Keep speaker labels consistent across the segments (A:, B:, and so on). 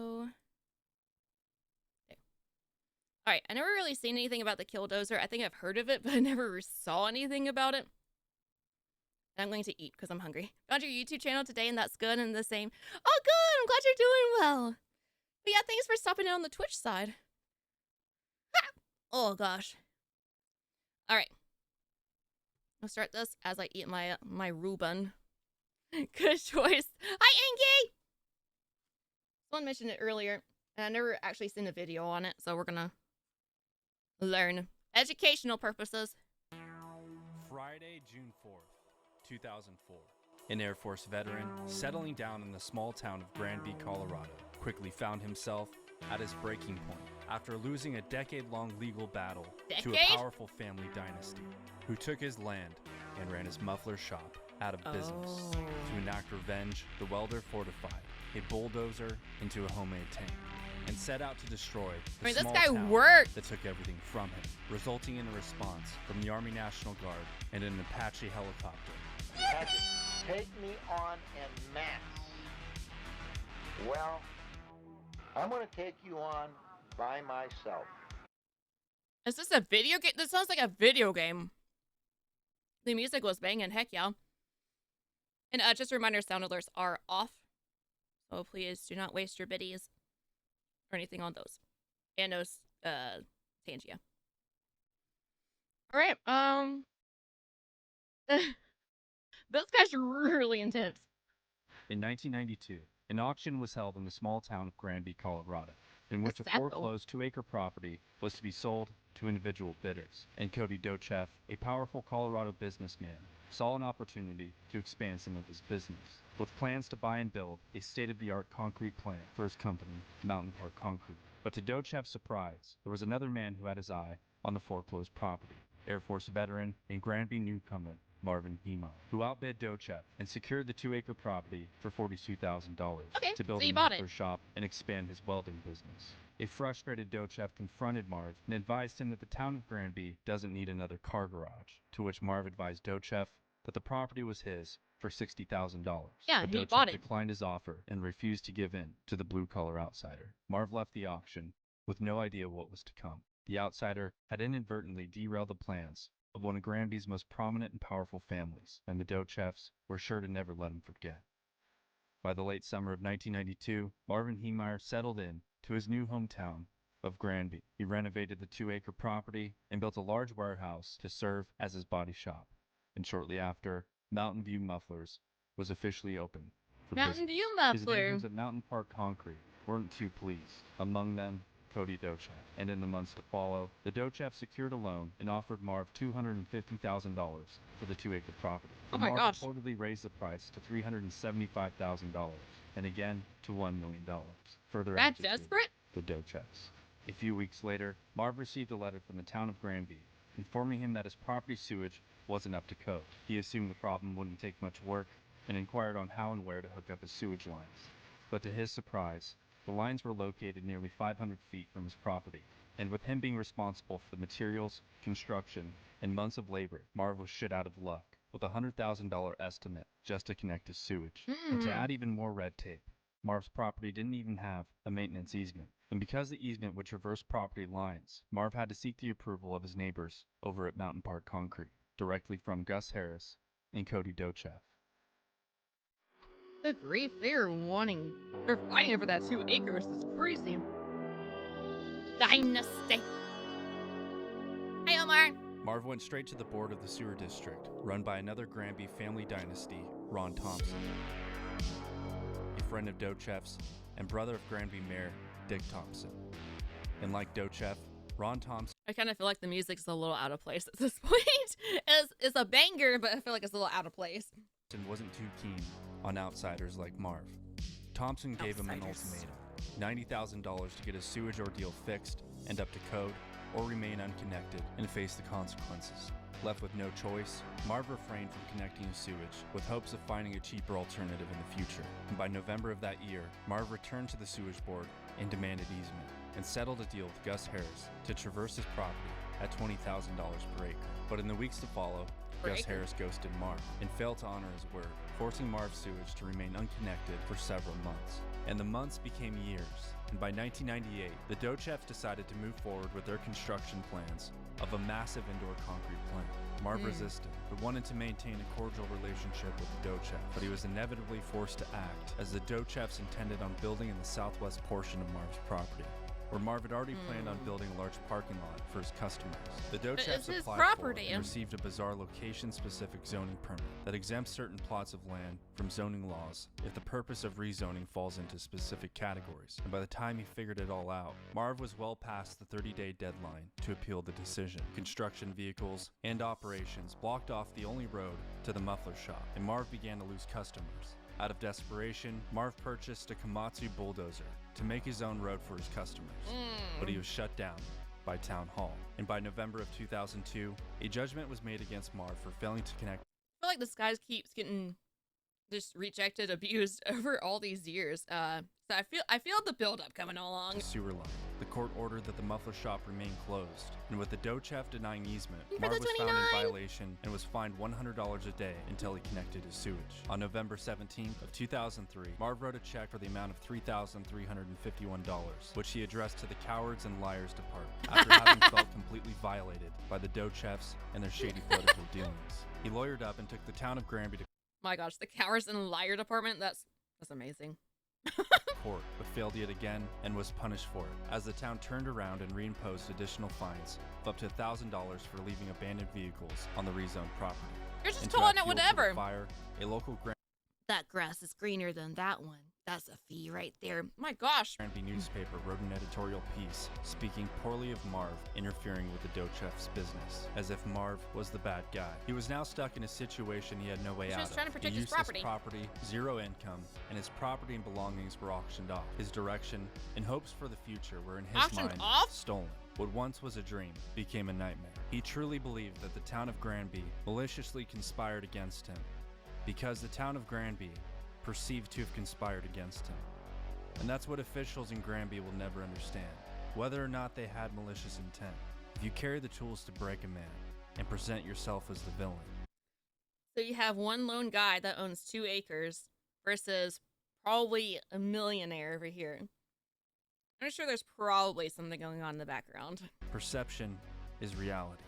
A: go. There. All right, I never really seen anything about the Killdozer. I think I've heard of it, but I never saw anything about it. I'm going to eat because I'm hungry. Found your YouTube channel today, and that's good. And the same. Oh, good. I'm glad you're doing well. But yeah, thanks for stopping in on the Twitch side. Oh gosh. All right. I'll start this as I eat my Reuben. Good choice. Hi, Angie. Someone mentioned it earlier, and I never actually seen a video on it, so we're gonna learn. Educational purposes.
B: Friday, June 4th, 2004. An Air Force veteran settling down in the small town of Granby, Colorado, quickly found himself at his breaking point after losing a decade-long legal battle to a powerful family dynasty who took his land and ran his muffler shop out of business. To enact revenge, the welder fortified a bulldozer into a homemade tank and set out to destroy the small town that took everything from him, resulting in a response from the Army National Guard and an Apache helicopter.
C: Apache, take me on en masse. Well, I'm going to take you on by myself.
A: Is this a video game? This sounds like a video game. The music was banging, heck yeah. And just a reminder, sound alerts are off. So please do not waste your biddies or anything on those. And no Tangia. Alright, this guy's really intense.
B: In 1992, an auction was held in the small town of Granby, Colorado, in which a foreclosed 2-acre property was to be sold to individual bidders. And Cody Dochev, a powerful Colorado businessman, saw an opportunity to expand some of his business, with plans to buy and build a state-of-the-art concrete plant for his company, Mountain Park Concrete. But to Dochev's surprise, there was another man who had his eye on the foreclosed property, Air Force veteran and Granby newcomer, Marvin Hema, who outbid Dochev and secured the 2-acre property for $42,000 to build a muffler shop and expand his welding business. A frustrated Dochev confronted Marv and advised him that the town of Granby doesn't need another car garage, to which Marv advised Dochev that the property was his for $60,000.
A: Yeah,
B: but
A: he
B: Dochev
A: bought it.
B: declined his offer and refused to give in to the blue-collar outsider. Marv left the auction with no idea what was to come. The outsider had inadvertently derailed the plans of one of Granby's most prominent and powerful families, and the Dochevs were sure to never let him forget. By the late summer of 1992, Marvin Heemeyer settled in to his new hometown of Granby. He renovated the 2-acre property and built a large warehouse to serve as his body shop. And shortly after, Mountain View Mufflers was officially open for
A: Mountain
B: business.
A: View
B: His
A: Muffler.
B: neighbors at Mountain Park Concrete weren't too pleased. Among them, Cody Dochev. And in the months to follow, the Dochev secured a loan and offered Marv $250,000 for the 2-acre property.
A: Oh my
B: Marv
A: gosh.
B: reportedly raised the price to $375,000 and again to $1 million. Further
A: That
B: agitating
A: desperate?
B: the Dochevs. A few weeks later, Marv received a letter from the town of Granby informing him that his property sewage wasn't up to code. He assumed the problem wouldn't take much work and inquired on how and where to hook up his sewage lines. But to his surprise, the lines were located nearly 500 feet from his property, and with him being responsible for the materials, construction, and months of labor, Marv was shit out of luck with a $100,000 estimate just to connect his sewage. And to add even more red tape, Marv's property didn't even have a maintenance easement. And because the easement would traverse property lines, Marv had to seek the approval of his neighbors over at Mountain Park Concrete, directly from Gus Harris and Cody Dochev.
A: Good grief, they're fighting over that 2 acres. It's crazy. Dynasty. Hi, Omar.
B: Marv went straight to the board of the sewer district, run by another Granby family dynasty, Ron Thompson, a friend of Dochev's and brother of Granby Mayor Dick Thompson. And like Dochev, Ron Thompson.
A: I kind of feel like the music's a little out of place at this point. It's a banger, but I feel like it's a little out of place.
B: Wasn't too keen on outsiders like Marv. Thompson gave him an ultimatum: $90,000 to get his sewage ordeal fixed and up to code, or remain unconnected and face the consequences. Left with no choice, Marv refrained from connecting his sewage with hopes of finding a cheaper alternative in the future. And by November of that year, Marv returned to the sewage board and demanded easement, and settled a deal with Gus Harris to traverse his property at $20,000 per acre. But in the weeks to follow, Gus Harris ghosted Marv and failed to honor his word, forcing Marv's sewage to remain unconnected for several months. And the months became years, and by 1998, the Dochefs decided to move forward with their construction plans of a massive indoor concrete plant. Marv resisted, but wanted to maintain a cordial relationship with the Dochefs, but he was inevitably forced to act, as the Dochefs intended on building in the southwest portion of Marv's property, where Marv had already planned on building a large parking lot for his customers. The Dochefs applied for and received a bizarre location-specific zoning permit that exempts certain plots of land from zoning laws if the purpose of rezoning falls into specific categories. And by the time he figured it all out, Marv was well past the 30-day deadline to appeal the decision. Construction vehicles and operations blocked off the only road to the muffler shop, and Marv began to lose customers. Out of desperation, Marv purchased a Komatsu bulldozer to make his own road for his customers, but he was shut down by Town Hall. And by November of 2002, a judgment was made against Marv for failing to connect.
A: I feel like this guy keeps getting just rejected, abused over all these years. So I feel the buildup coming along.
B: The sewer line. The court ordered that the muffler shop remain closed, and with the Dochef denying easement, Marv was found in violation and was fined $100 a day until he connected his sewage. On November 17th of 2003, Marv wrote a check for the amount of $3,351, which he addressed to the Cowards and Liars Department after having felt completely violated by the Dochefs and their shady political dealings. He lawyered up and took the town of Granby to
A: My gosh, the Cowards and Liar Department, that's amazing.
B: court, but failed yet again and was punished for it, as the town turned around and reimposed additional fines of up to $1,000 for leaving abandoned vehicles on the rezoned property.
A: You're just calling it whatever.
B: Fire, a local
A: that grass is greener than that one. That's a fee right there. My gosh.
B: Granby newspaper wrote an editorial piece speaking poorly of Marv interfering with the Dochef's business, as if Marv was the bad guy. He was now stuck in a situation he had no way out of.
A: He was trying to protect his
B: property, zero income, and his property and belongings were auctioned off. His direction and hopes for the future were in his mind stolen. What once was a dream became a nightmare. He truly believed that the town of Granby maliciously conspired against him, because the town of Granby perceived to have conspired against him. And that's what officials in Granby will never understand, whether or not they had malicious intent. If you carry the tools to break a man and present yourself as the villain.
A: So you have one lone guy that owns 2 acres versus probably a millionaire over here. I'm sure there's probably something going on in the background.
B: Perception is reality.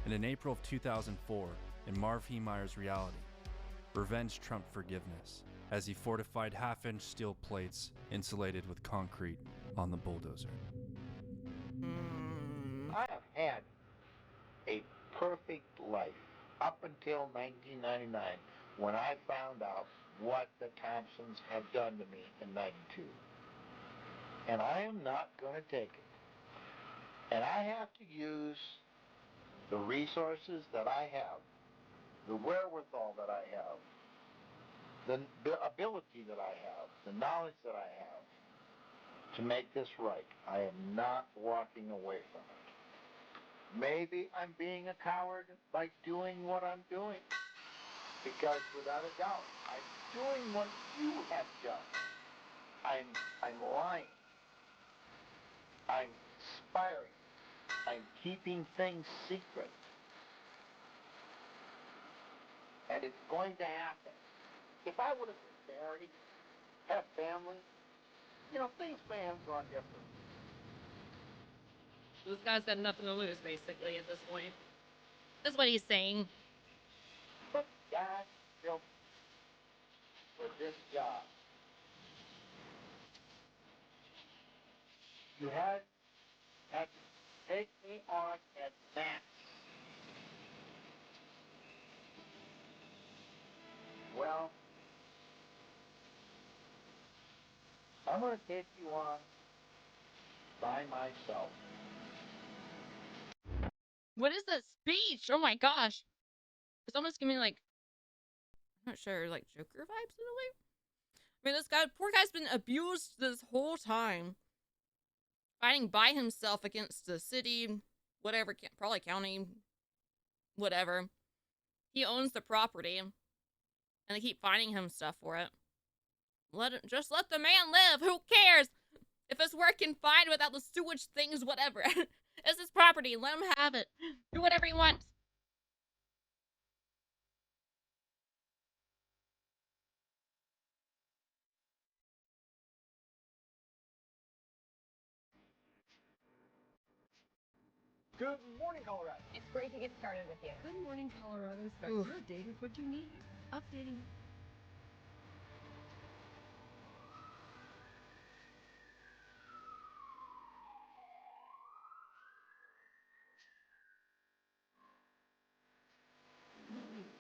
B: And in April of 2004, in Marv Heemeyer's reality, revenge trumped forgiveness, as he fortified half-inch steel plates insulated with concrete on the bulldozer.
C: I have had a perfect life up until 1999, when I found out what the Thompsons have done to me in 92. And I am not going to take it. And I have to use the resources that I have, the wherewithal that I have, the ability that I have, the knowledge that I have to make this right. I am not walking away from it. Maybe I'm being a coward by doing what I'm doing, because without a doubt, I'm doing what you have done. I'm lying. I'm conspiring. I'm keeping things secret. And it's going to happen. If I would have been married, had a family, things may have gone different.
A: This guy's got nothing to lose, basically, at this point. That's what he's saying.
C: But God built for this job. You had to take me on at max. Well, I'm going to take you on by myself.
A: What is that speech? Oh my gosh. It's almost giving me I'm not sure, Joker vibes in a way. I mean, this guy, poor guy's been abused this whole time. Fighting by himself against the city, whatever, probably county, whatever. He owns the property, and they keep finding him stuff for it. Just let the man live. Who cares? If it's working fine without the sewage things, whatever. It's his property. Let him have it. Do whatever he wants.
D: Good morning, Colorado.
E: It's great to get started with you.
F: Good morning, Colorado. Start
A: Oof.
F: your day with what you need. Updating.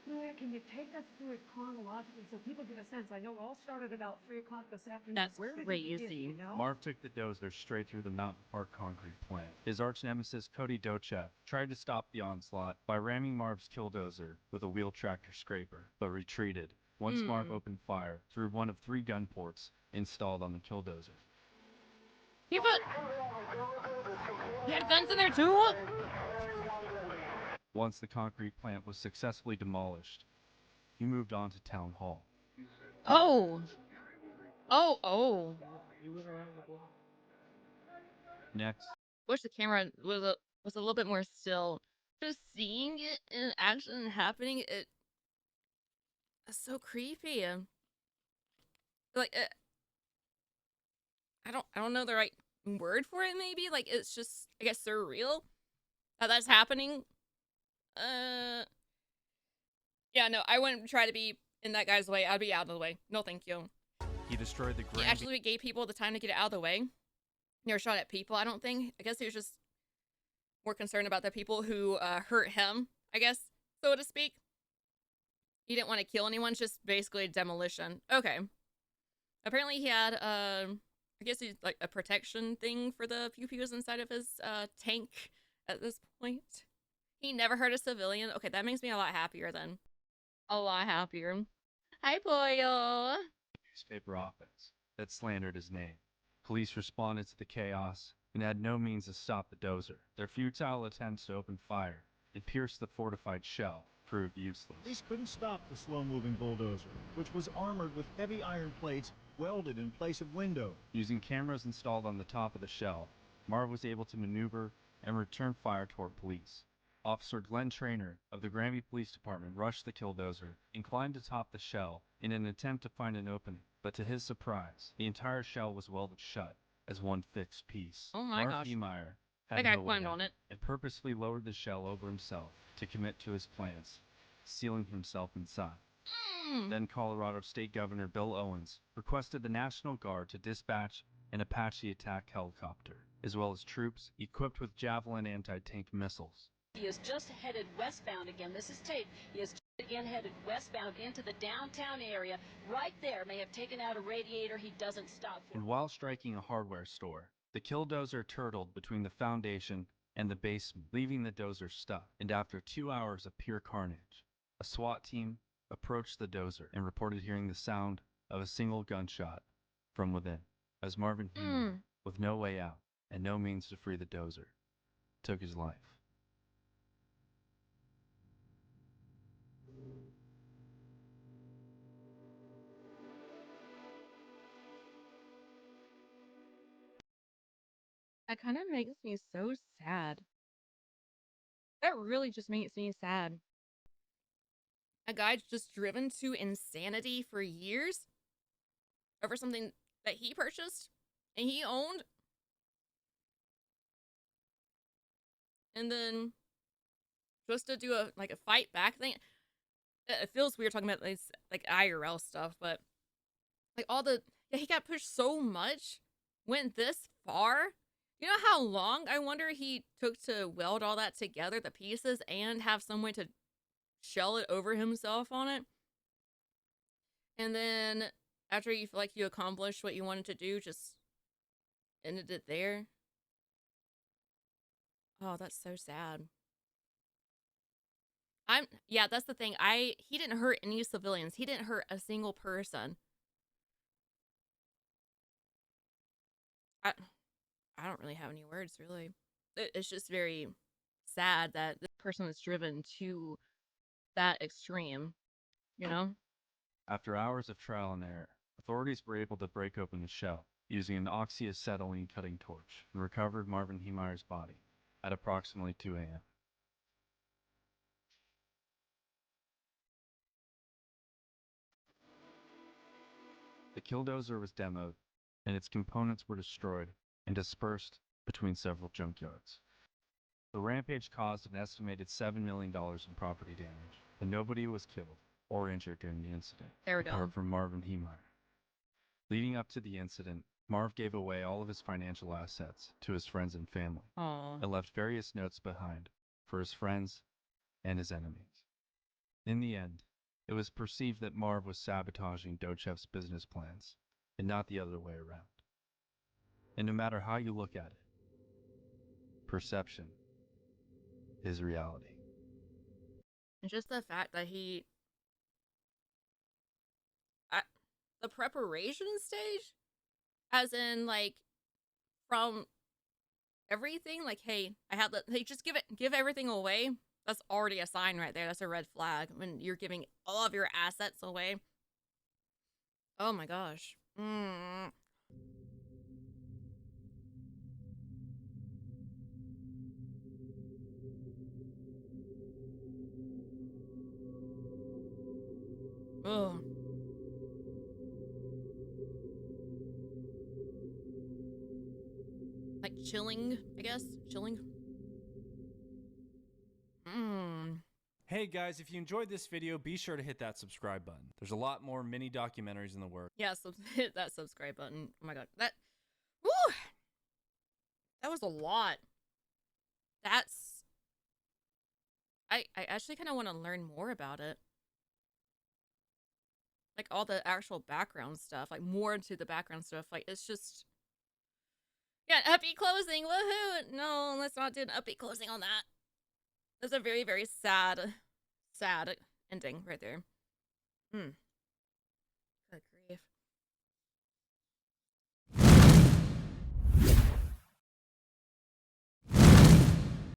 F: Maria, can you take us through it chronologically so people get a sense? I know it all started about 3 o'clock this afternoon.
A: That's
F: Where did it
A: crazy.
F: begin, you know?
B: Marv took the dozer straight through the Mountain Park concrete plant. His arch nemesis Cody Dochev tried to stop the onslaught by ramming Marv's Killdozer with a wheel tractor scraper, but retreated once Marv opened fire through one of 3 gun ports installed on the Killdozer.
A: He had guns in there too?
B: Once the concrete plant was successfully demolished, he moved on to Town Hall.
A: Oh. Oh.
B: Next,
A: Wish the camera was a little bit more still. Just seeing it in action happening, it's so creepy. Like I don't know the right word for it. Maybe like it's just I guess surreal that that's happening. Yeah, no, I wouldn't try to be in that guy's way. I'd be out of the way. No, thank you.
B: he destroyed the
A: He
B: Grand
A: actually gave people the time to get out of the way. Never shot at people, I don't think. I guess he was just more concerned about the people who hurt him, I guess, so to speak. He didn't want to kill anyone, just basically demolition. Okay. Apparently he had, I guess he's like a protection thing for the pew-pews inside of his tank at this point. He never hurt a civilian. Okay, that makes me a lot happier then. A lot happier. Hi, Boyle.
B: newspaper office that slandered his name. Police responded to the chaos and had no means to stop the dozer. Their futile attempts to open fire and pierce the fortified shell proved useless.
D: Police couldn't stop the slow-moving bulldozer, which was armored with heavy iron plates welded in place of windows.
B: Using cameras installed on the top of the shell, Marv was able to maneuver and return fire toward police. Officer Glenn Trainer of the Granby Police Department rushed the Killdozer and climbed atop the shell in an attempt to find an opening, but to his surprise, the entire shell was welded shut as one fixed piece.
A: Oh my
B: Marv
A: gosh.
B: Niemeyer
A: That
B: had
A: guy
B: no way
A: climbed
B: out
A: on it.
B: and purposefully lowered the shell over himself to commit to his plans, sealing himself inside. Then Colorado State Governor Bill Owens requested the National Guard to dispatch an Apache attack helicopter, as well as troops equipped with Javelin anti-tank missiles.
G: He is just headed westbound again. This is tape. He is again headed westbound into the downtown area. Right there, may have taken out a radiator he doesn't stop for.
B: And while striking a hardware store, the Killdozer turtled between the foundation and the basement, leaving the dozer stuck. And after 2 hours of pure carnage, a SWAT team approached the dozer and reported hearing the sound of a single gunshot from within, as Marvin Heenan, with no way out and no means to free the dozer, took his life.
A: That kind of makes me so sad. That really just makes me sad. A guy's just driven to insanity for years over something that he purchased and he owned. And then just to do a fight back thing. It feels weird talking about this like IRL stuff, but like he got pushed so much, went this far. You know how long I wonder he took to weld all that together, the pieces, and have some way to shell it over himself on it? And then after you feel like you accomplished what you wanted to do, just ended it there. Oh, that's so sad. Yeah, that's the thing. He didn't hurt any civilians. He didn't hurt a single person. I don't really have any words, really. It's just very sad that this person was driven to that extreme, you know?
B: After hours of trial and error, authorities were able to break open the shell using an oxyacetylene cutting torch and recovered Marvin Heemeyer's body. at approximately 2 a.m. The Killdozer was demoed, and its components were destroyed and dispersed between several junkyards. The rampage caused an estimated $7 million in property damage, and nobody was killed or injured during the incident,
A: There we go.
B: apart from Marv and Heemeyer. Leading up to the incident, Marv gave away all of his financial assets to his friends and family,
A: Aww.
B: and left various notes behind for his friends and his enemies. In the end, it was perceived that Marv was sabotaging Dochev's business plans, and not the other way around. And no matter how you look at it, perception is reality.
A: And just the fact that the preparation stage, as in like from everything, like, hey, I have hey, just give everything away. That's already a sign right there. That's a red flag when you're giving all of your assets away. Oh my gosh. Ugh. Like chilling, I guess. Chilling.
E: Hey guys, if you enjoyed this video, be sure to hit that subscribe button. There's a lot more mini documentaries in the works.
A: Yeah, so hit that subscribe button. Oh my god. Whew, that was a lot. I actually kind of want to learn more about it. Like all the actual background stuff, like more into the background stuff. Like it's just, yeah, upbeat closing, woohoo! No, let's not do an upbeat closing on that. That's a very, very sad ending right there. Good grief.